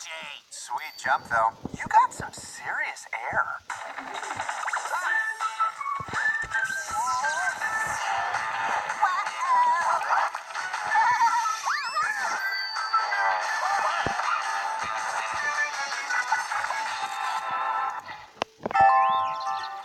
technology. Sweet jump, though. You got some serious air.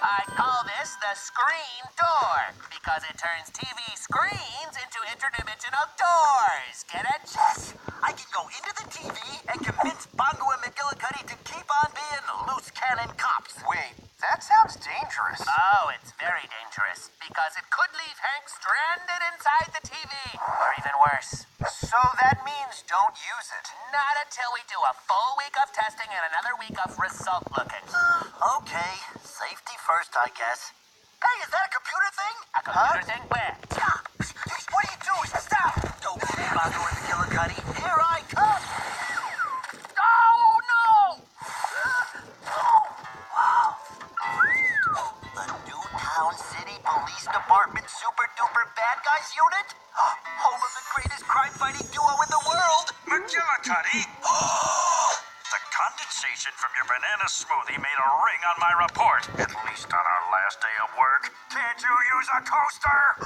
I call this the screen door because it turns TV screens into interdimensional doors. Get it? Yes! I can go into the TV and convince Bongo and McGillicuddy to keep on being loose cannon cops. Wait, that sounds dangerous. Oh, it's very dangerous because it could leave Hank stranded inside the TV. Or even worse. So that means don't use it. Not until we do a full week of testing and another week of result looking. Okay, safety first, I guess. Hey, is that a computer thing? A computer thing? Where? What are you doing? Stop! Don't move, Bongo and McGillicuddy. Here I come! Oh, no! The Newtown City Police Department Super Duper Bad Guys Unit? Home of the greatest crime-fighting duo in the world! McGillicuddy! The condensation from your banana smoothie made a ring on my report. At least on our last day of work. Can't you use a toaster?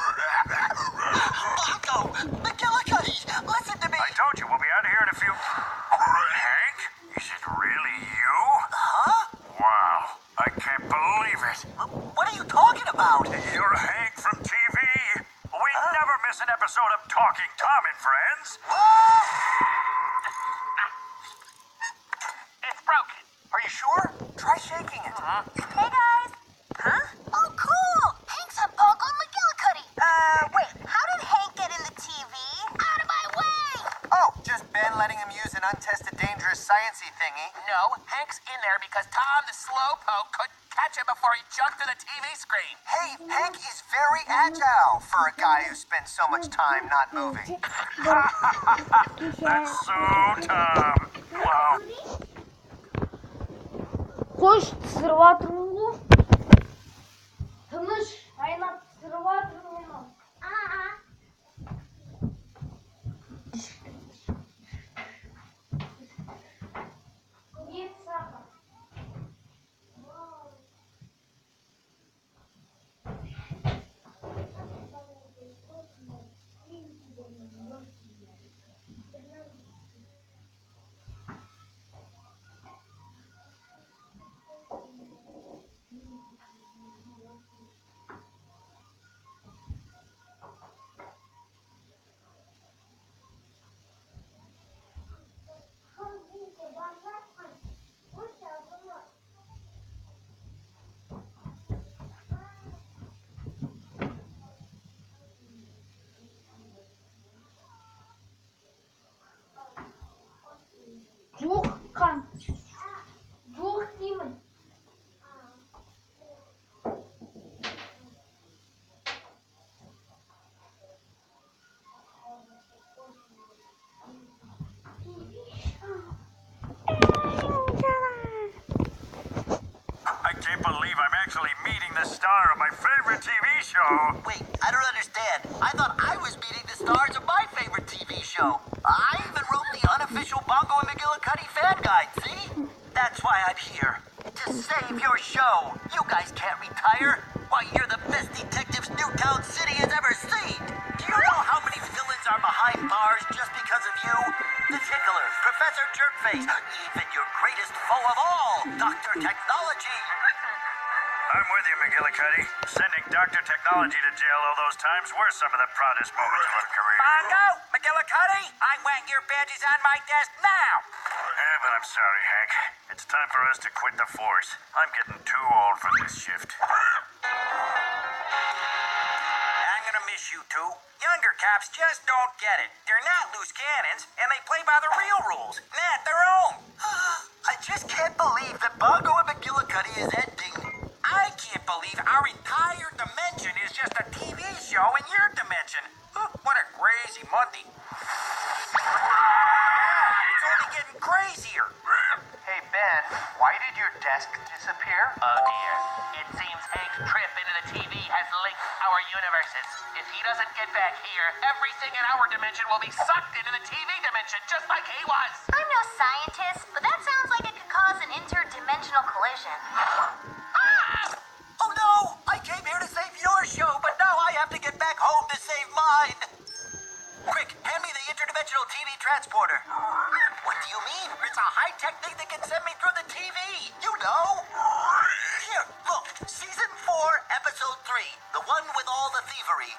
Bongo! McGillicuddy! Listen to me! I told you we'll be out of here in a few... Hank? Is it really you? Huh? Wow. I can't believe it. What are you talking about? You're Hank from TV. We never miss an episode of Talking Tom and Friends. It's broken. Are you sure? Try shaking it. Hey guys! Huh? Oh, cool! Hank's on Bongo and McGillicuddy. Wait, how did Hank get in the TV? Out of my way! Oh, just Ben letting him use an untested dangerous science-y thingy. No, Hank's in there because Tom the Slowpoke couldn't catch him before he jumped through the TV screen. Hey, Hank is very agile for a guy who spends so much time not moving. That's so Tom. Wow. Koş sırvatırını. Tanış. Haylat sırvatırını. Aa. Git sana. Juh kan. Juh değil mi? I can't believe I'm actually meeting the star of my favorite TV show. Wait, I don't understand. I thought I was meeting the stars of my favorite TV show. I even wrote the unofficial Bongo and McGillicuddy fan guide, see? That's why I'm here. To save your show. You guys can't retire. Why, you're the best detectives Newtown City has ever seen. Do you know how many villains are behind bars just because of you? The Tickler, Professor Jerkface, even your greatest foe of all, Dr. Technology. I'm with you, McGillicuddy. Sending Dr. Technology to jail all those times were some of the proudest moments of our career. Bongo, McGillicuddy, I want your badges on my desk now. Yeah, but I'm sorry, Hank. It's time for us to quit the force. I'm getting too old for this shift. I'm gonna miss you two. Younger cops just don't get it. They're not loose cannons, and they play by the real rules, not their own. I just can't believe that Bongo and McGillicuddy is ending. I can't believe our entire dimension is just a TV show in your dimension. What a crazy Monday. It's only getting crazier. Hey, Ben, And why did your desk disappear? Oh dear. It seems Hank's trip into the TV has linked our universes. If he doesn't get back here, everything in our dimension will be sucked into the TV dimension, just like he was. I'm no scientist, but that sounds like it could cause an interdimensional collision. Ah! Oh no! I came here to save your show, but now I have to get back home to save mine. Quick, hand me the interdimensional TV transporter. What do you mean? It's a high-tech thing that can send me through the TV. You know? Here, look. Season 4, Episode 3. The one with all the thievery.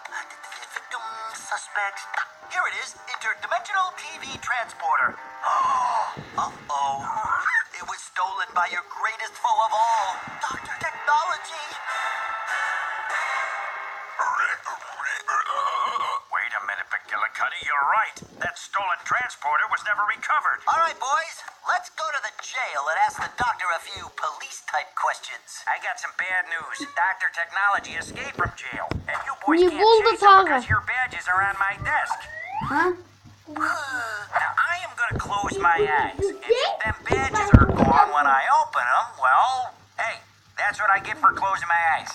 Victims, suspects. Here it is. Interdimensional TV transporter. Uh-oh. It was stolen by your greatest foe of all, Dr. Technology. Wait a minute, McGillicuddy, you're right. That stolen transporter was never recovered. All right, boys. Let's go to the jail and ask the doctor a few police-type questions. I got some bad news. Dr. Technology escaped from jail. And you boys You can't pulled chase the him toggle. because your badges are on my desk. Ha? Now, I am gonna close my eyes. And if them badges are gone when I open them, well, hey, that's what I get for closing my eyes.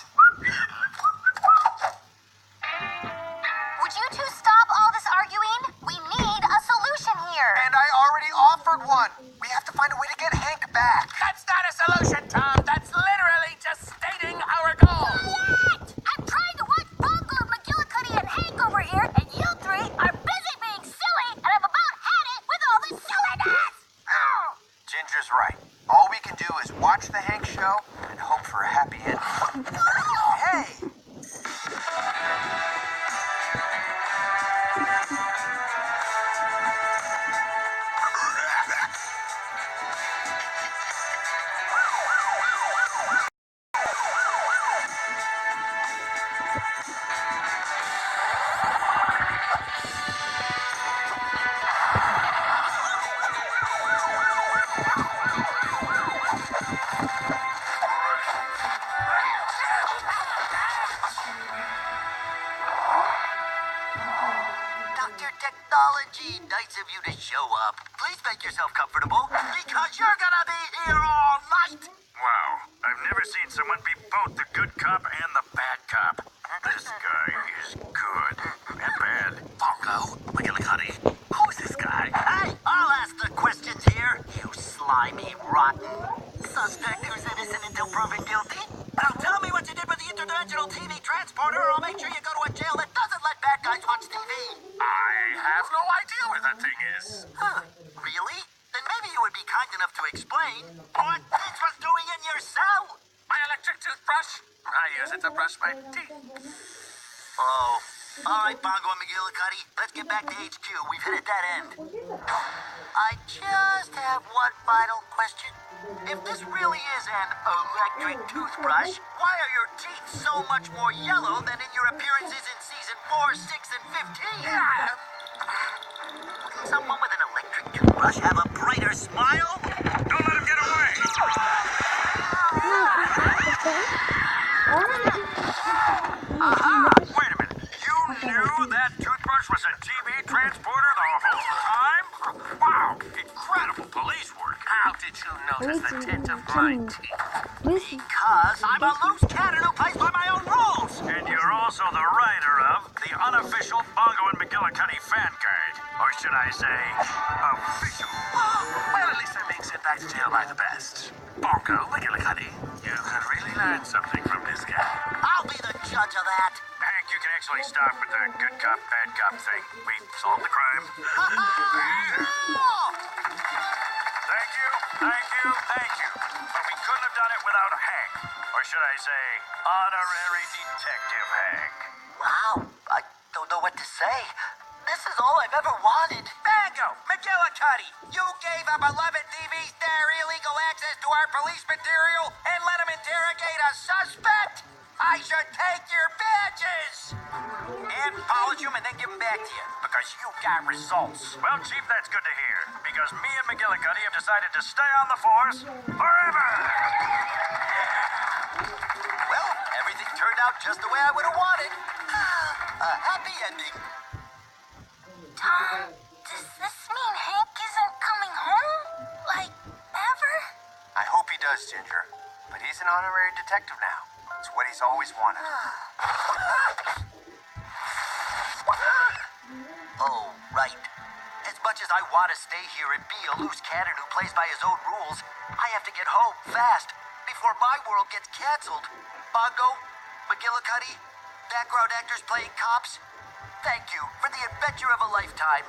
Would you two stop all this arguing? We need a solution here. And I already offered one. We have to find a way to get Hank back. That's not a solution, Tom. That's literally just stating our goal. What? I'm trying to watch Bongo, McGillicuddy, and Hank over here, and you three are busy being silly, and I've about had it with all this silliness. Ginger's right. All we can do is watch the Hank show and hope for a happy ending. Hey! Dr. Technology, nice of you to show up. Please make yourself comfortable, because you're gonna be here all night. Wow, I've never seen someone be both the good cop and the bad cop. This guy is good and bad. Bongo, McGillicuddy, who's this guy? Hey, I'll ask the questions here, you slimy, rotten suspect who's innocent until proven guilty. Now tell me what you did with the interdimensional TV transporter, or I'll make sure you go to a jail that doesn't let bad guys watch TV. I have no idea where that thing is. Huh, really? Then maybe you would be kind enough to explain what this was doing in your cell. My electric toothbrush. I use it to brush my teeth. Oh, all right, Bongo and McGillicuddy, let's get back to HQ. We've hit a dead end. I just have one final question. If this really is an electric toothbrush, why are your teeth so much more yellow than in your appearances in season 4, 6, and 15? Can someone with an electric toothbrush have a brighter smile? Don't let him get away! Wait a minute. You knew that toothbrush was a TV transporter the whole time? Wow, incredible police work. How did you notice the tint of my teeth? Because I'm a loose cannon who plays by my own rules. And you're also the writer of the unofficial Bongo and McGillicuddy fan guide. Or should I say, official. Well, at least I make it back to jail by the best. Bongo, McGillicuddy, you could really learn something from this guy. I'll be the judge of that. Hank, you can actually stop with the good cop, bad cop thing. We solved the crime. Thank you, thank you, thank you. But we couldn't have done it without Hank. Or should I say, honorary detective Hank. Wow, I don't know what to say. This is all I've ever wanted. Bongo, McGillicuddy, you gave a beloved TV star illegal access to our police material and let him interrogate a suspect? I should take your badges! And polish them and then give them back to you, because you got results. Well, Chief, that's good to hear. Because me and McGillicuddy have decided to stay on the force forever! Well, everything turned out just the way I would have wanted. A happy ending. Tom, does this mean Hank isn't coming home? Like, ever? I an honorary detective now. It's what he's always wanted. Oh, right. As much as I want to stay here and be a loose cannon who plays by his own rules, I have to get home fast before my world gets canceled. Bongo, McGillicuddy, background actors playing cops, thank you for the adventure of a lifetime.